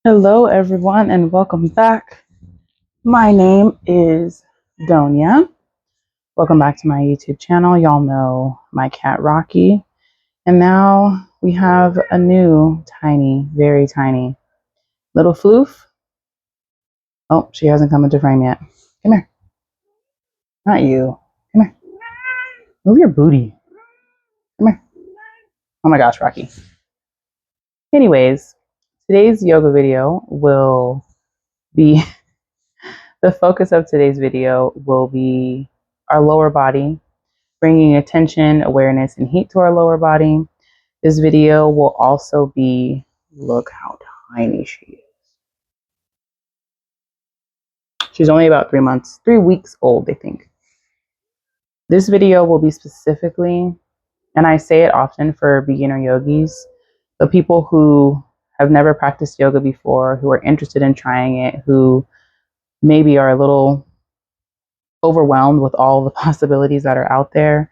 Hello, everyone, and welcome back. My name is Doña. Welcome back to my YouTube channel. Y'all know my cat Rocky. And now we have a new tiny, very tiny little floof. Oh, she hasn't come into frame yet. Come here. Not you. Come here. Move your booty. Come here. Oh my gosh, Rocky. Anyways, today's yoga video will be the focus of today's video will be our lower body, bringing attention, awareness, and heat to our lower body. This video will also be, look how tiny she is. She's only about 3 weeks old, I think. This video will be specifically, and I say it often for beginner yogis, the people who have never practiced yoga before, who are interested in trying it, who maybe are a little overwhelmed with all the possibilities that are out there.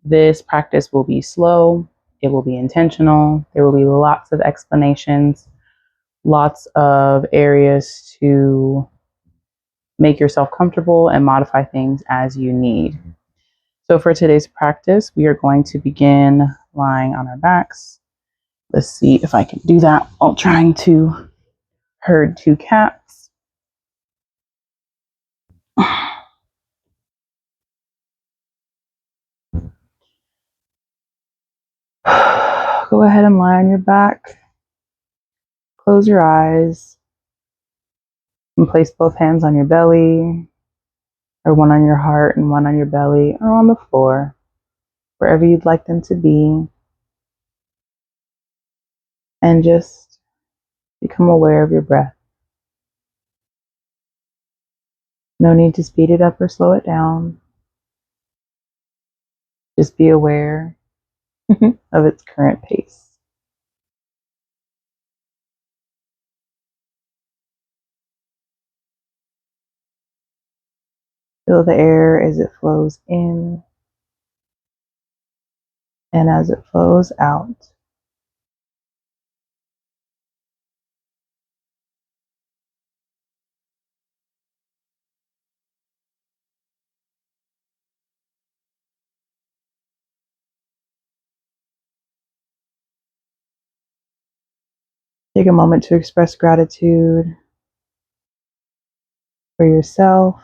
This practice will be slow, it will be intentional, there will be lots of explanations, lots of areas to make yourself comfortable and modify things as you need. So for today's practice, we are going to begin lying on our backs. Let's see if I can do that while trying to herd two cats. Go ahead and lie on your back. Close your eyes and place both hands on your belly, or one on your heart and one on your belly, or on the floor, wherever you'd like them to be. And just become aware of your breath. No need to speed it up or slow it down. Just be aware of its current pace. Feel the air as it flows in and as it flows out. Take a moment to express gratitude for yourself,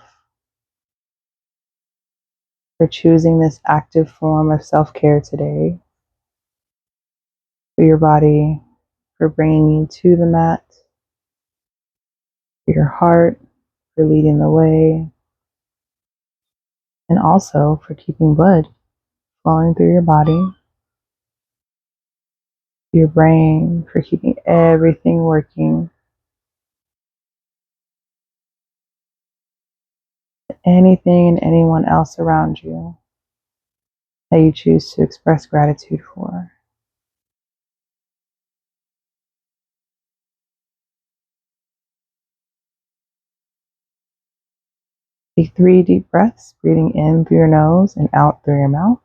for choosing this active form of self-care today, for your body, for bringing you to the mat, for your heart, for leading the way, and also for keeping blood flowing through your body, your brain, for keeping everything working. Anything and anyone else around you that you choose to express gratitude for. Take 3 deep breaths, breathing in through your nose and out through your mouth.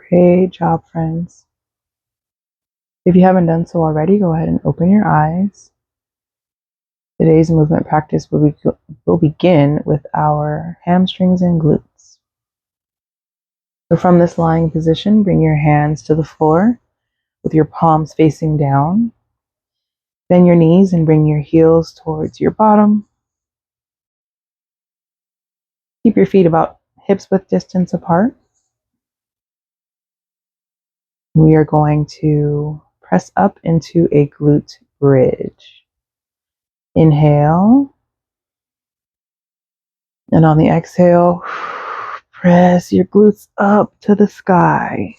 Great job, friends. If you haven't done so already, go ahead and open your eyes. Today's movement practice will begin with our hamstrings and glutes. So from this lying position, bring your hands to the floor with your palms facing down. Bend your knees and bring your heels towards your bottom. Keep your feet about hips width distance apart. We are going to press up into a glute bridge. Inhale. And on the exhale, press your glutes up to the sky.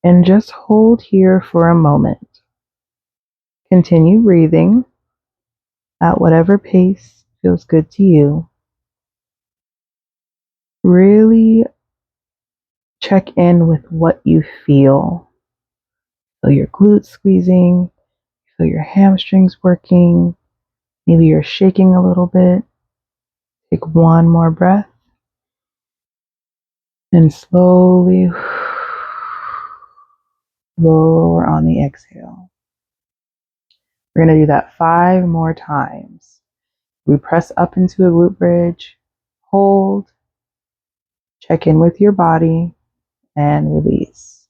And just hold here for a moment. Continue breathing at whatever pace feels good to you. Really check in with what you feel. Feel your glutes squeezing, feel your hamstrings working, maybe you're shaking a little bit. Take one more breath and slowly lower on the exhale. We're going to do that 5 more times. We press up into a glute bridge, hold, check in with your body, and release.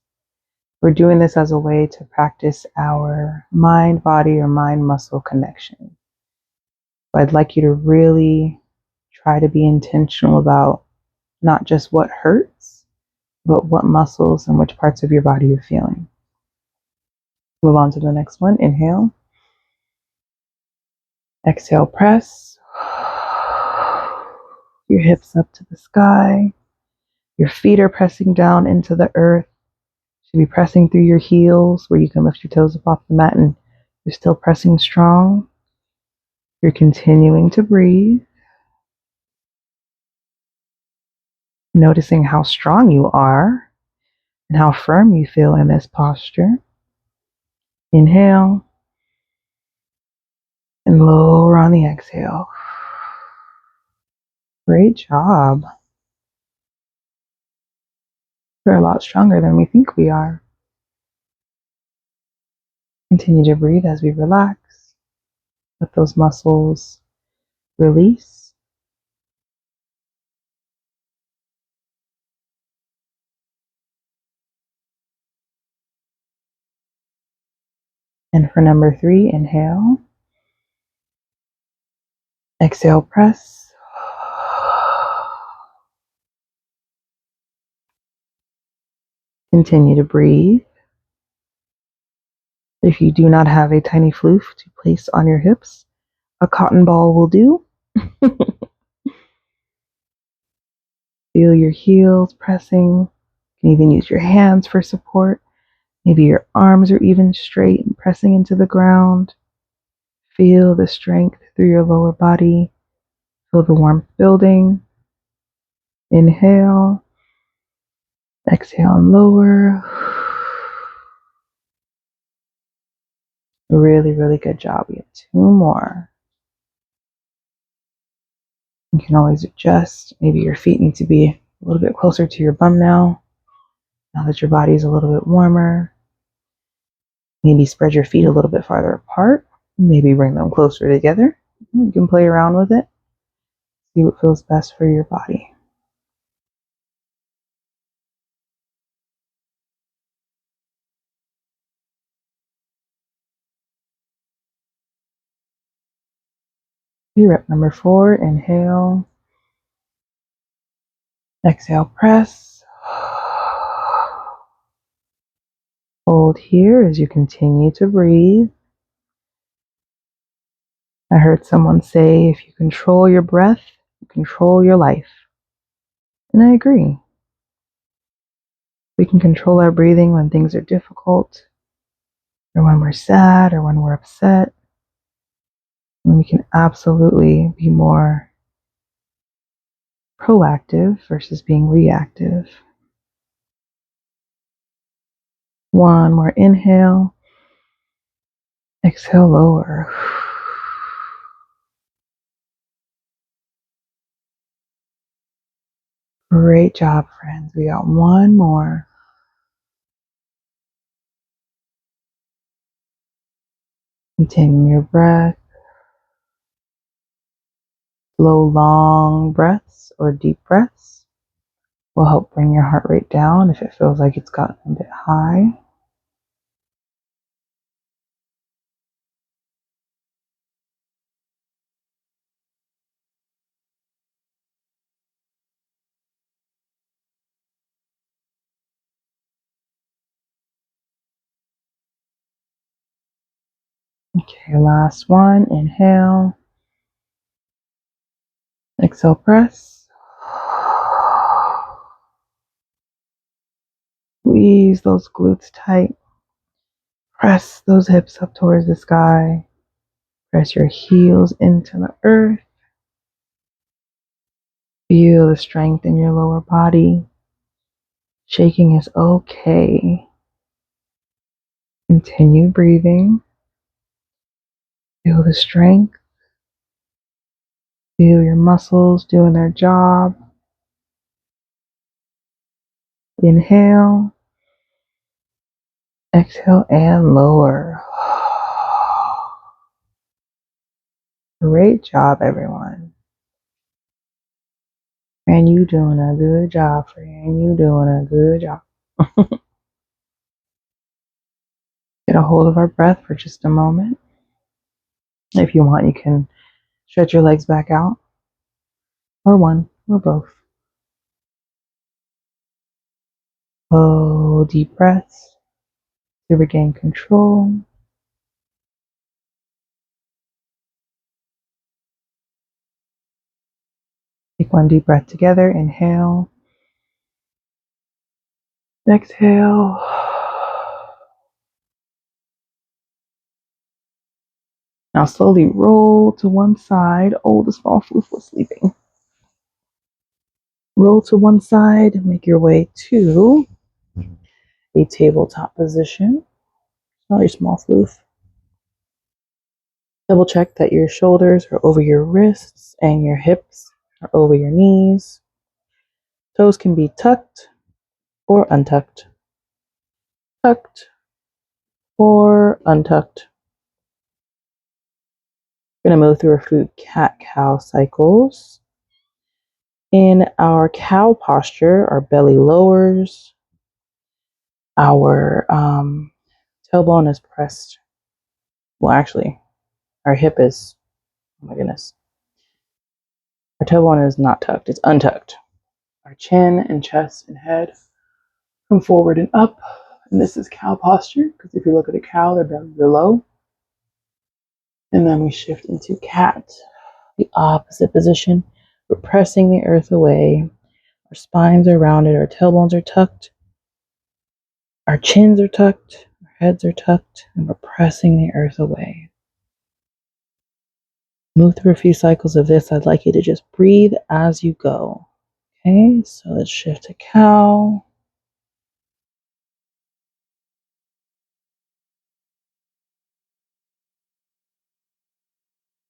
We're doing this as a way to practice our mind-body or mind-muscle connection. So I'd like you to really try to be intentional about not just what hurts, but what muscles and which parts of your body you're feeling. Move on to the next one. Inhale. Exhale, press. Your hips up to the sky. Your feet are pressing down into the earth. Should be pressing through your heels where you can lift your toes up off the mat and you're still pressing strong. You're continuing to breathe. Noticing how strong you are and how firm you feel in this posture. Inhale. And lower on the exhale. Great job. We're a lot stronger than we think we are. Continue to breathe as we relax. Let those muscles release. And for number 3, inhale. Exhale, press. Continue to breathe. If you do not have a tiny floof to place on your hips, a cotton ball will do. Feel your heels pressing. You can even use your hands for support. Maybe your arms are even straight and pressing into the ground. Feel the strength through your lower body. Feel the warmth building. Inhale. Exhale and lower. Really, really good job. We have 2 more. You can always adjust. Maybe your feet need to be a little bit closer to your bum now that your body is a little bit warmer. Maybe spread your feet a little bit farther apart. Maybe bring them closer together. You can play around with it. See what feels best for your body. Rep number 4, inhale. Exhale, press. Hold here as you continue to breathe. I heard someone say, if you control your breath, you control your life. And I agree. We can control our breathing when things are difficult, or when we're sad, or when we're upset. And we can absolutely be more proactive versus being reactive. One more inhale. Exhale, lower. Great job, friends. We got one more. Continue your breath. Slow, long breaths or deep breaths will help bring your heart rate down if it feels like it's gotten a bit high. Okay, last one. Inhale. Exhale, press. Squeeze those glutes tight. Press those hips up towards the sky. Press your heels into the earth. Feel the strength in your lower body. Shaking is okay. Continue breathing. Feel the strength. Feel your muscles doing their job. Inhale. Exhale and lower. Great job, everyone. And you doing a good job, friend. You doing a good job. Get a hold of our breath for just a moment. If you want, you can stretch your legs back out, or one, or both. Slow, deep breaths to regain control. Take one deep breath together. Inhale. Exhale. Now slowly roll to one side. Oh, the small floof was sleeping. Roll to one side. Make your way to a tabletop position. Not your small floof. Double check that your shoulders are over your wrists and your hips are over your knees. Toes can be tucked or untucked. Tucked or untucked. We're going to move through a few cat-cow cycles. In our cow posture, our belly lowers. Our tailbone is pressed. Well, actually, our hip is, oh my goodness. Our tailbone is not tucked, it's untucked. Our chin and chest and head come forward and up. And this is cow posture, because if you look at a cow, their bellies are low. And then we shift into cat, the opposite position. We're pressing the earth away. Our spines are rounded, our tailbones are tucked, our chins are tucked, our heads are tucked, and we're pressing the earth away. Move through a few cycles of this. I'd like you to just breathe as you go. Okay, so let's shift to cow.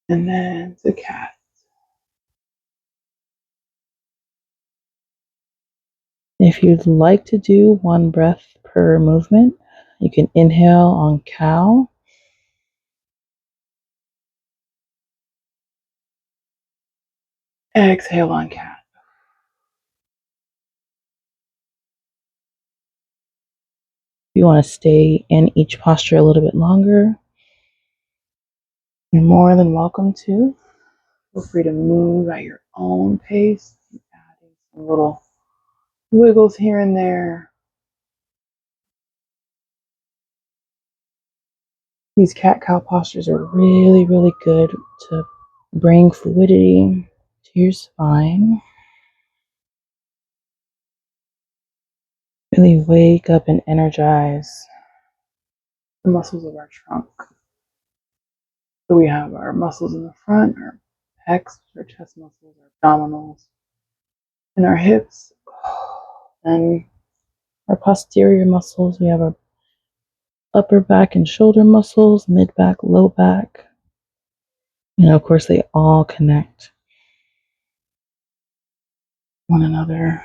And then to cat. If you'd like to do one breath per movement, you can inhale on cow. Exhale on cat. If you want to stay in each posture a little bit longer, you're more than welcome to. Feel free to move at your own pace, adding some little wiggles here and there. These cat-cow postures are really, really good to bring fluidity to your spine. Really wake up and energize the muscles of our trunk. So we have our muscles in the front, our pecs, our chest muscles, our abdominals, and our hips. And our posterior muscles, we have our upper back and shoulder muscles, mid back, low back. And of course, they all connect one another.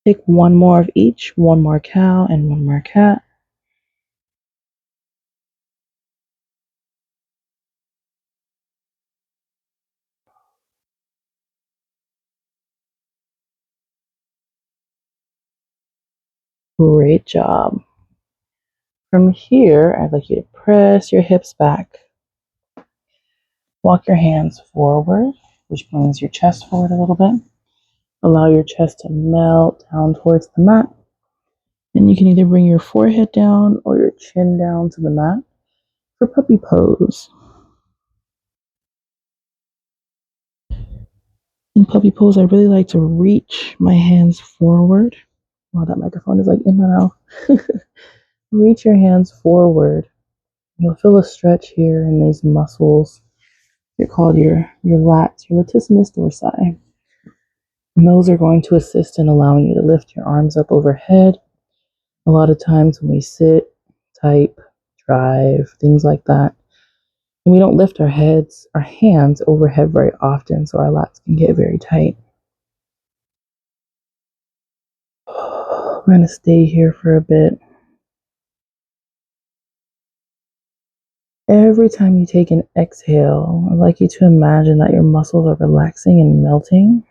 Take one more of each, one more cow and one more cat. Great job. From here, I'd like you to press your hips back. Walk your hands forward, which brings your chest forward a little bit. Allow your chest to melt down towards the mat. And you can either bring your forehead down or your chin down to the mat for puppy pose. In puppy pose, I really like to reach my hands forward. Wow, that microphone is like in my mouth. reach your hands forward. You'll feel a stretch here in these muscles. They're called your lats, your latissimus dorsi. And those are going to assist in allowing you to lift your arms up overhead. A lot of times when we sit, type, drive, things like that, and we don't lift our hands overhead very often, so our lats can get very tight. We're going to stay here for a bit. Every time you take an exhale, I'd like you to imagine that your muscles are relaxing and melting,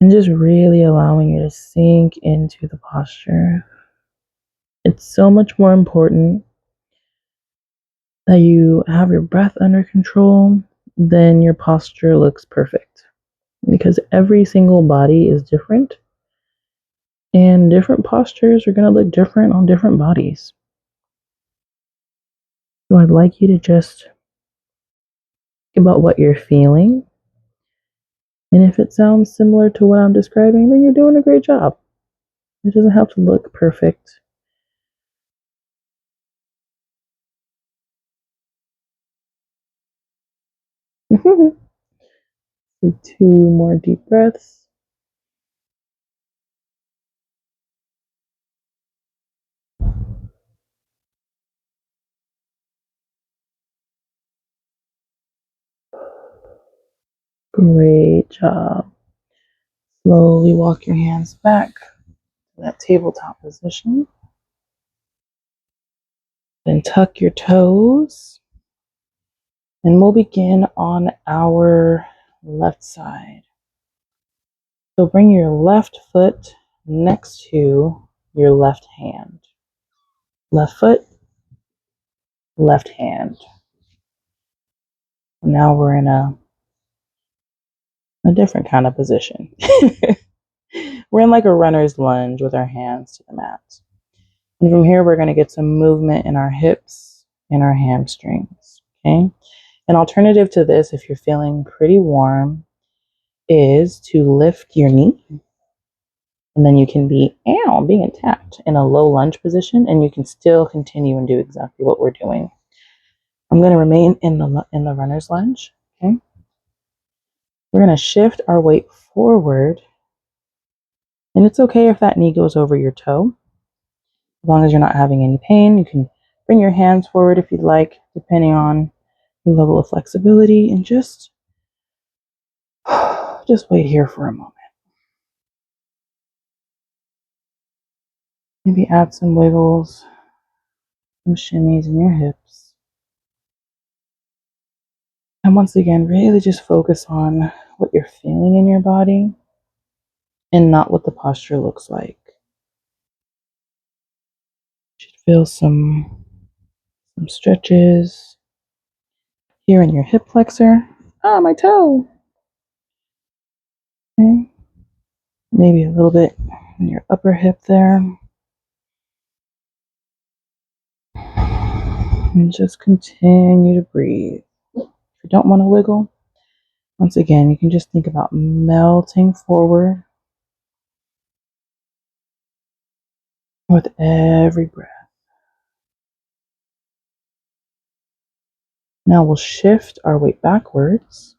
and just really allowing you to sink into the posture. It's so much more important that you have your breath under control than your posture looks perfect, because every single body is different, and different postures are going to look different on different bodies. So I'd like you to just think about what you're feeling. And if it sounds similar to what I'm describing, then you're doing a great job. It doesn't have to look perfect. Do 2 more deep breaths. Great job. Slowly walk your hands back to that tabletop position. Then tuck your toes. And we'll begin on our left side. So bring your left foot next to your left hand. Left foot, left hand. Now we're in a different kind of position. We're in like a runner's lunge with our hands to the mat. And from here, we're going to get some movement in our hips and our hamstrings. Okay. An alternative to this, if you're feeling pretty warm, is to lift your knee. And then you can be being attacked in a low lunge position, and you can still continue and do exactly what we're doing. I'm going to remain in the runner's lunge. Okay. We're going to shift our weight forward. And it's okay if that knee goes over your toe. As long as you're not having any pain, you can bring your hands forward if you'd like, depending on your level of flexibility, and just wait here for a moment. Maybe add some wiggles, some shimmies in your hips. And once again, really just focus on what you're feeling in your body and not what the posture looks like. You should feel some stretches here in your hip flexor. My toe. Okay. Maybe a little bit in your upper hip there. And just continue to breathe. If you don't want to wiggle, once again, you can just think about melting forward with every breath. Now we'll shift our weight backwards,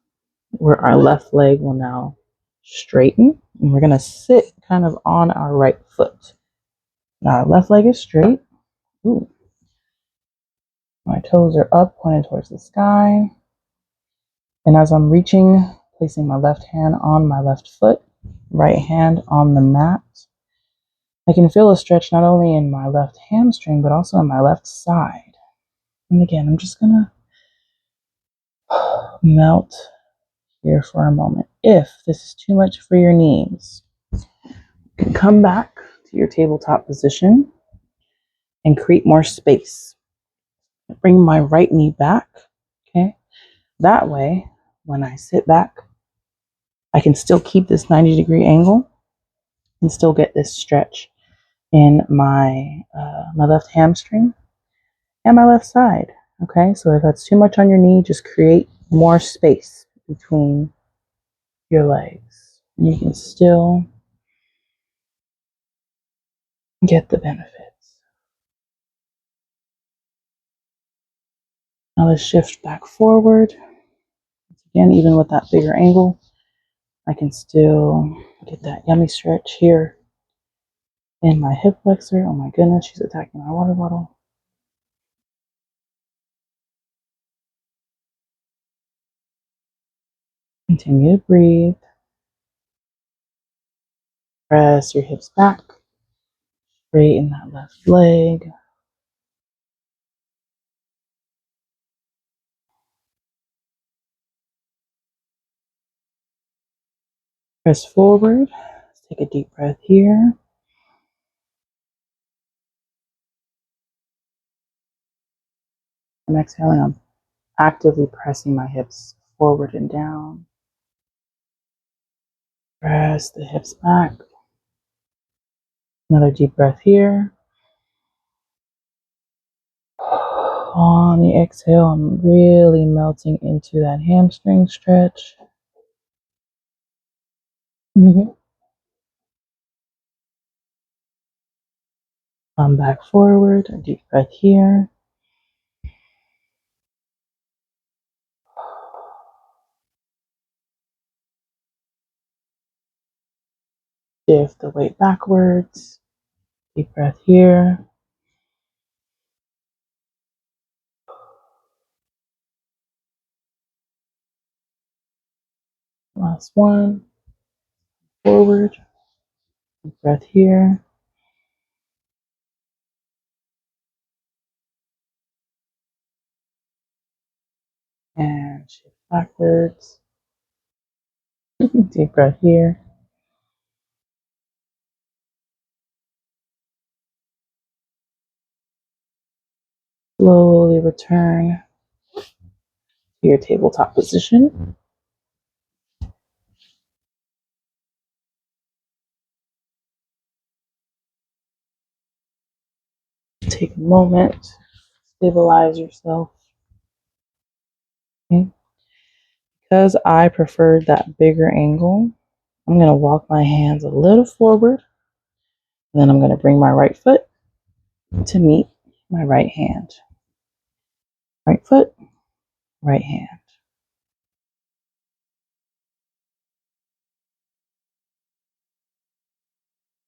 where our left leg will now straighten, and we're going to sit kind of on our right foot. Now our left leg is straight. Ooh. My toes are up, pointed towards the sky. And as I'm reaching, placing my left hand on my left foot, right hand on the mat, I can feel a stretch not only in my left hamstring, but also in my left side. And again, I'm just going to melt here for a moment. If this is too much for your knees, you can come back to your tabletop position and create more space. Bring my right knee back. Okay. That way, when I sit back, I can still keep this 90-degree angle and still get this stretch in my left hamstring and my left side. Okay, so if that's too much on your knee, just create more space between your legs. You can still get the benefits. Now let's shift back forward. Again, even with that bigger angle, I can still get that yummy stretch here in my hip flexor. Oh my goodness, she's attacking my water bottle. Continue to breathe. Press your hips back. Straighten that left leg. Press forward. Let's take a deep breath here. I'm exhaling. I'm actively pressing my hips forward and down. Press the hips back. Another deep breath here. On the exhale, I'm really melting into that hamstring stretch. Come back forward, a deep breath here. Shift the weight backwards. Deep breath here. Last one. Forward. Deep breath here. And shift backwards. Deep breath here. Slowly return to your tabletop position. Take a moment, stabilize yourself. Okay. Because I preferred that bigger angle, I'm going to walk my hands a little forward. And then I'm going to bring my right foot to meet my right hand. Right foot, right hand.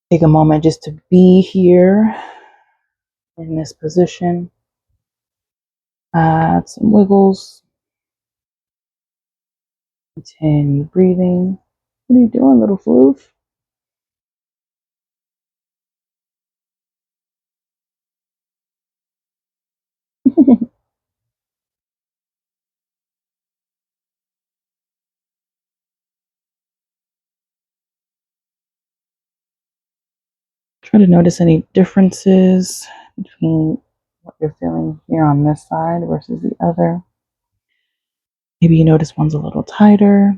Take a moment just to be here in this position. Add some wiggles. Continue breathing. What are you doing, little floof? Try to notice any differences between what you're feeling here on this side versus the other. Maybe you notice one's a little tighter.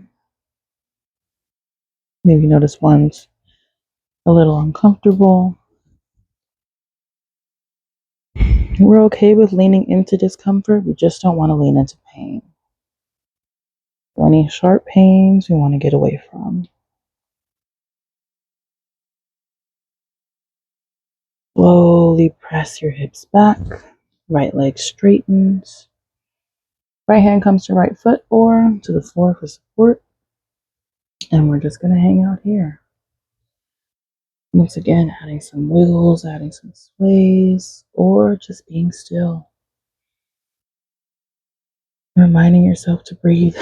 Maybe you notice one's a little uncomfortable. We're okay with leaning into discomfort. We just don't want to lean into pain. So any sharp pains we want to get away from. Slowly press your hips back. Right leg straightens. Right hand comes to right foot or to the floor for support. And we're just going to hang out here. Once again, adding some wiggles, adding some sways, or just being still. Reminding yourself to breathe.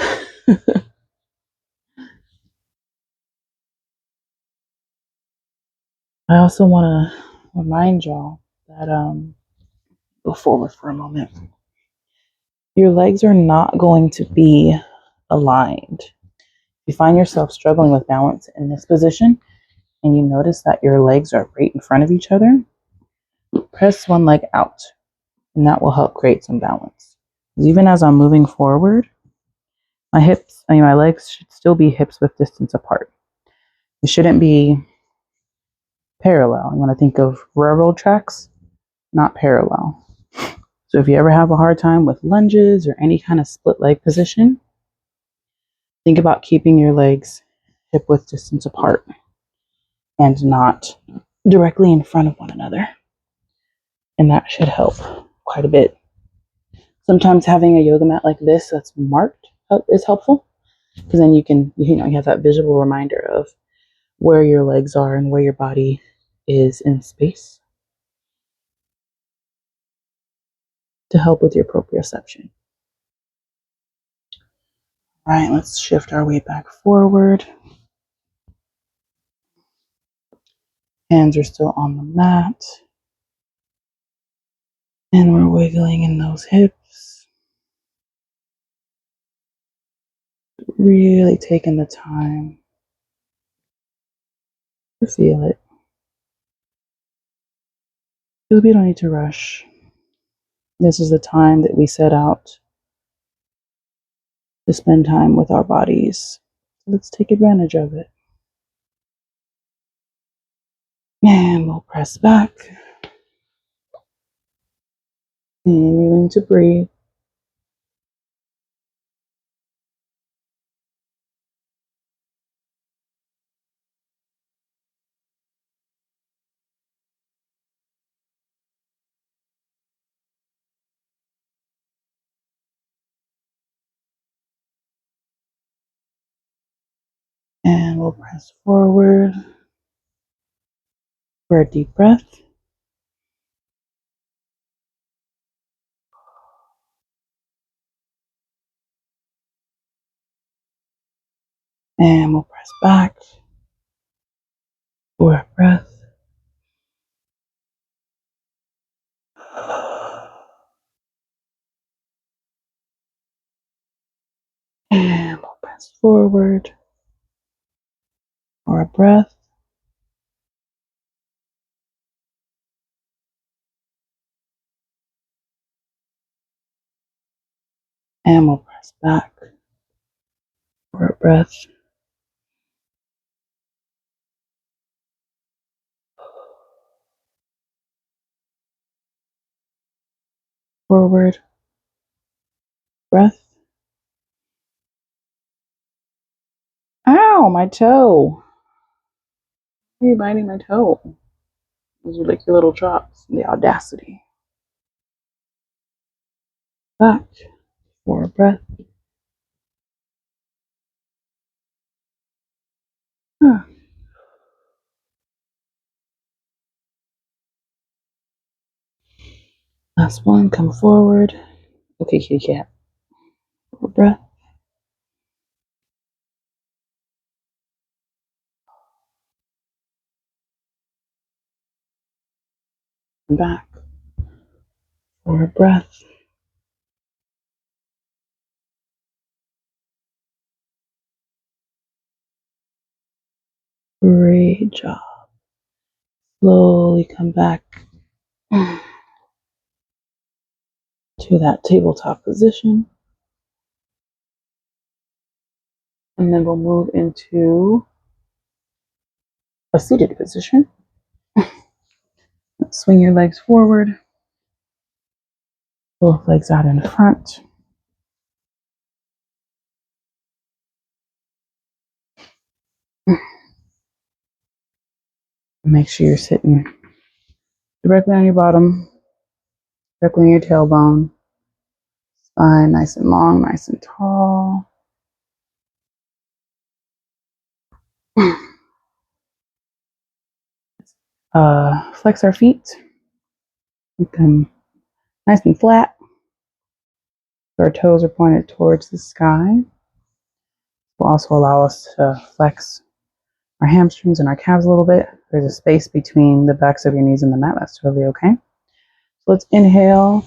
I also want to remind y'all that go forward for a moment. Your legs are not going to be aligned. If you find yourself struggling with balance in this position and you notice that your legs are right in front of each other, press one leg out and that will help create some balance. Even as I'm moving forward, my legs should still be hips width distance apart. It shouldn't be parallel. You want to think of railroad tracks, not parallel. So if you ever have a hard time with lunges or any kind of split leg position, think about keeping your legs hip width distance apart and not directly in front of one another. And that should help quite a bit. Sometimes having a yoga mat like this that's marked is helpful, because then you have that visual reminder of where your legs are and where your body is in space to help with your proprioception. All right, let's shift our weight back forward. Hands are still on the mat. And we're wiggling in those hips. Really taking the time to feel it. Because we don't need to rush. This is the time that we set out to spend time with our bodies. Let's take advantage of it. And we'll press back. Continuing to breathe. And we'll press forward for a deep breath. And we'll press back for a breath. And we'll press forward for a breath. And we'll press back for a breath. Forward, breath. Ow, my toe. Why are you biting my toe? Those are like your little drops. The audacity. Back for a breath. Huh. Last one, come forward. Okay, kitty cat. For a breath. And back for a breath. Great job. Slowly come back to that tabletop position. And then we'll move into a seated position. Swing your legs forward. Both legs out in front. Make sure you're sitting directly on your bottom, directly on your tailbone. Spine nice and long, nice and tall. Flex our feet. Keep them nice and flat. Our toes are pointed towards the sky. Will also allow us to flex our hamstrings and our calves a little bit. There's a space between the backs of your knees and the mat. That's totally okay. So let's inhale.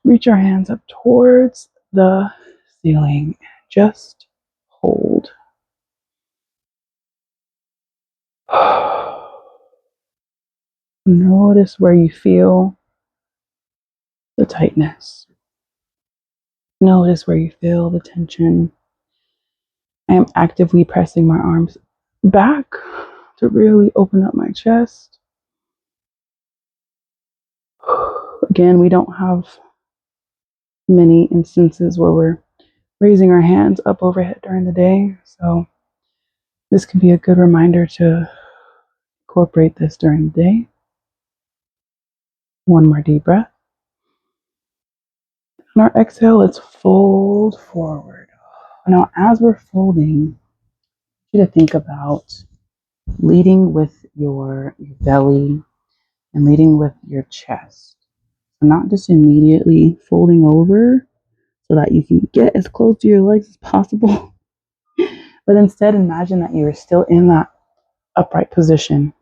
Reach our hands up towards the ceiling. Just hold. Notice where you feel the tightness. Notice where you feel the tension. I am actively pressing my arms back to really open up my chest. Again, we don't have many instances where we're raising our hands up overhead during the day, so this can be a good reminder to incorporate this during the day. One more deep breath. On our exhale, let's fold forward. Now, as we're folding, I want you to think about leading with your belly and leading with your chest. So not just immediately folding over so that you can get as close to your legs as possible, but instead imagine that you're still in that upright position,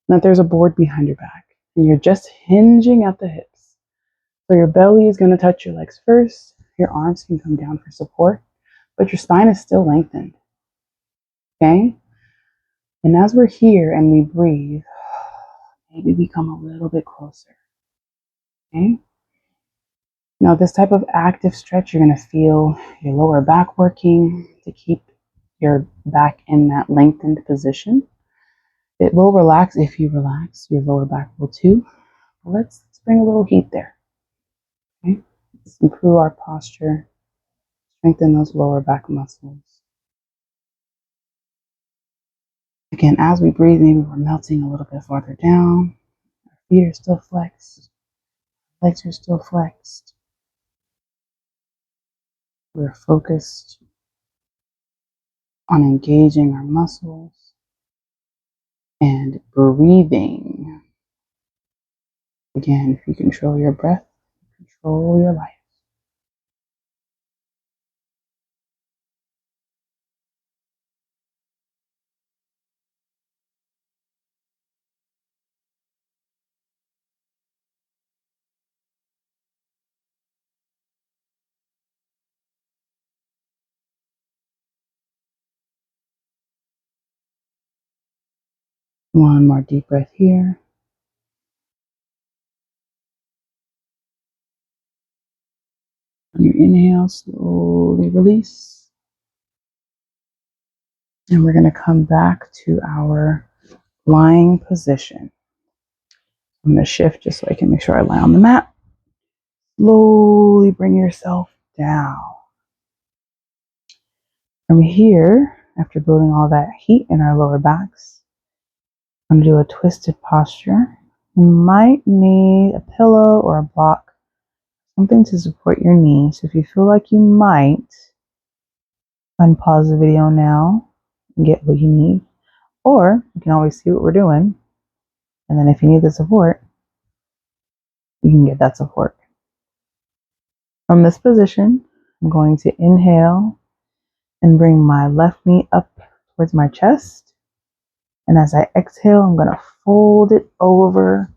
and that there's a board behind your back, and you're just hinging at the hips. So your belly is going to touch your legs first, your arms can come down for support, but your spine is still lengthened. Okay? And as we're here and we breathe, maybe we come a little bit closer. Okay? Now, this type of active stretch, you're going to feel your lower back working to keep your back in that lengthened position. It will relax if you relax. Your lower back will too. Let's bring a little heat there. Okay? Let's improve our posture, strengthen those lower back muscles. Again, as we breathe, maybe we're melting a little bit farther down. Our feet are still flexed. Legs are still flexed. We're focused on engaging our muscles and breathing. Again, if you control your breath, control your life. One more deep breath here. On your inhale, slowly release. And we're going to come back to our lying position. I'm going to shift just so I can make sure I lie on the mat. Slowly bring yourself down. From here, after building all that heat in our lower backs, I'm going to do a twisted posture. You might need a pillow or a block, something to support your knee. So if you feel like you might, pause the video now and get what you need. Or you can always see what we're doing. And then if you need the support, you can get that support. From this position, I'm going to inhale and bring my left knee up towards my chest. And as I exhale, I'm going to fold it over,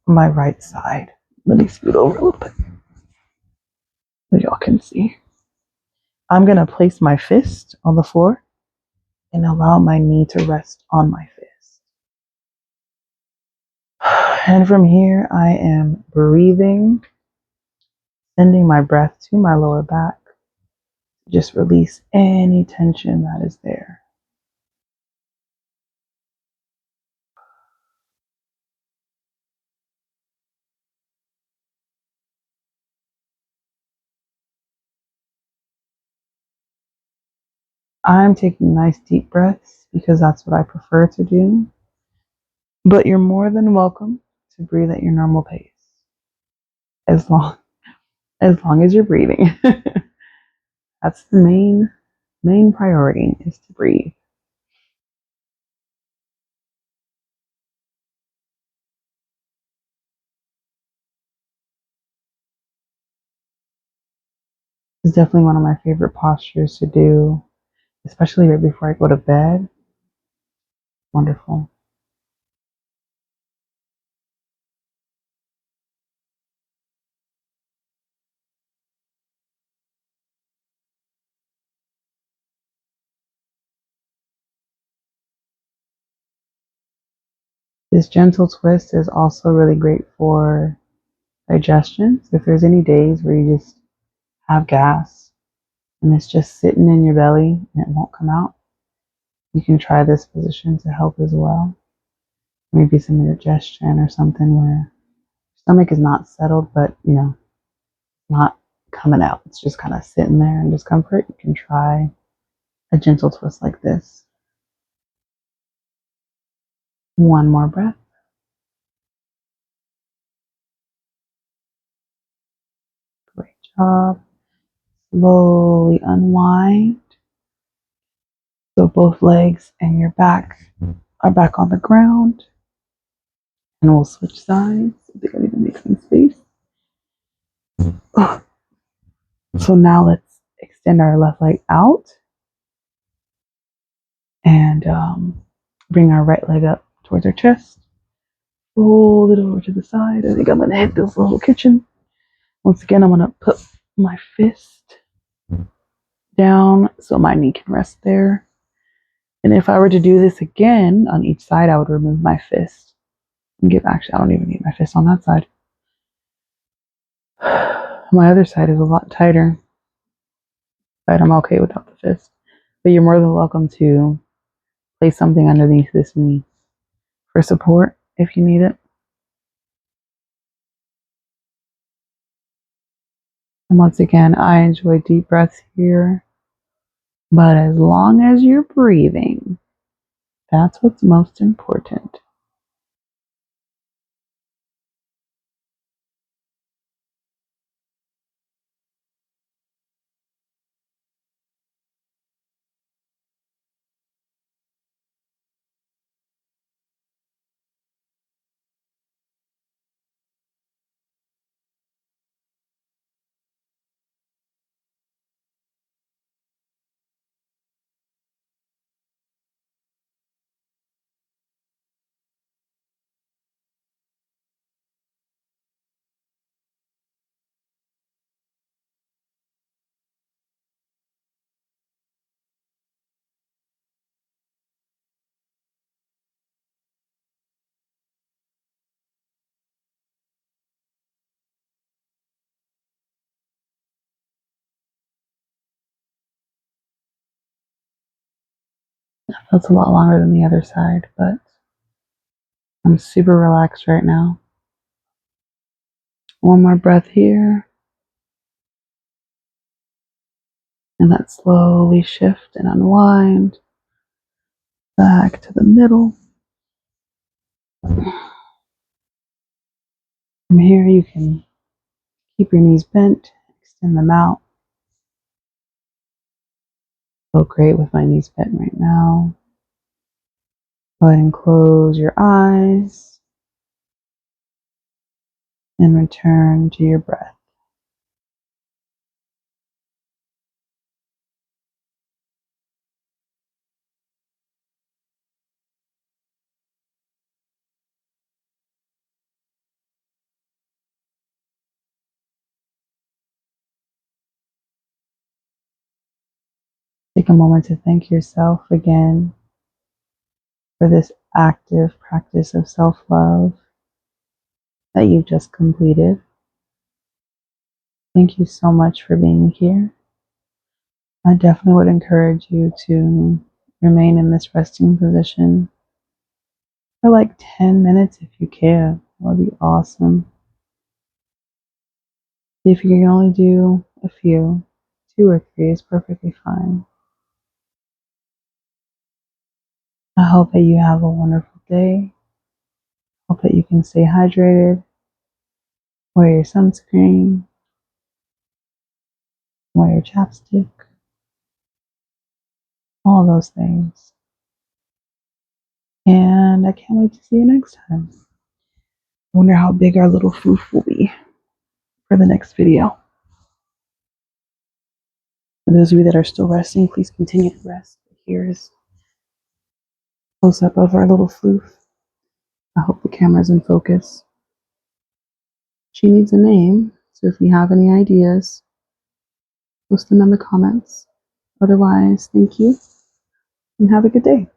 my right side. Let me scoot over a little bit so y'all can see. I'm going to place my fist on the floor and allow my knee to rest on my fist. And from here, I am breathing, sending my breath to my lower back. Just release any tension that is there. I'm taking nice deep breaths because that's what I prefer to do. But you're more than welcome to breathe at your normal pace. As long as you're breathing. That's the main priority, is to breathe. It's definitely one of my favorite postures to do, especially right before I go to bed. Wonderful. This gentle twist is also really great for digestion. So if there's any days where you just have gas and it's just sitting in your belly and it won't come out, you can try this position to help as well. Maybe some indigestion or something where your stomach is not settled, but not coming out. It's just kind of sitting there in discomfort. You can try a gentle twist like this. One more breath. Great job. Slowly unwind. So both legs and your back are back on the ground. And we'll switch sides. I think I need to make some space. So now let's extend our left leg out and bring our right leg up towards our chest. Fold it over to the side. I think I'm going to hit this little kitchen. Once again, I'm going to put my fist down so my knee can rest there. And if I were to do this again on each side, I would remove my fist and actually, I don't even need my fist on that side. My other side is a lot tighter, but I'm okay without the fist. But you're more than welcome to place something underneath this knee for support if you need it. And once again, I enjoy deep breaths here, but as long as you're breathing, that's what's most important. That's a lot longer than the other side, but I'm super relaxed right now. One more breath here. And that slowly shift and unwind back to the middle. From here, you can keep your knees bent, extend them out. Feel great with my knees bent right now. Go ahead and close your eyes and return to your breath. Take a moment to thank yourself again for this active practice of self-love that you've just completed. Thank you so much for being here. I definitely would encourage you to remain in this resting position for like 10 minutes if you can. That would be awesome. If you can only do a few, 2 or 3 is perfectly fine. I hope that you have a wonderful day. Hope that you can stay hydrated, wear your sunscreen, wear your chapstick, all those things. And I can't wait to see you next time. I wonder how big our little foof will be for the next video. For those of you that are still resting, please continue to rest. Here is a close-up of our little floof. I hope the camera's in focus. She needs a name, so if you have any ideas, post them in the comments. Otherwise, thank you and have a good day.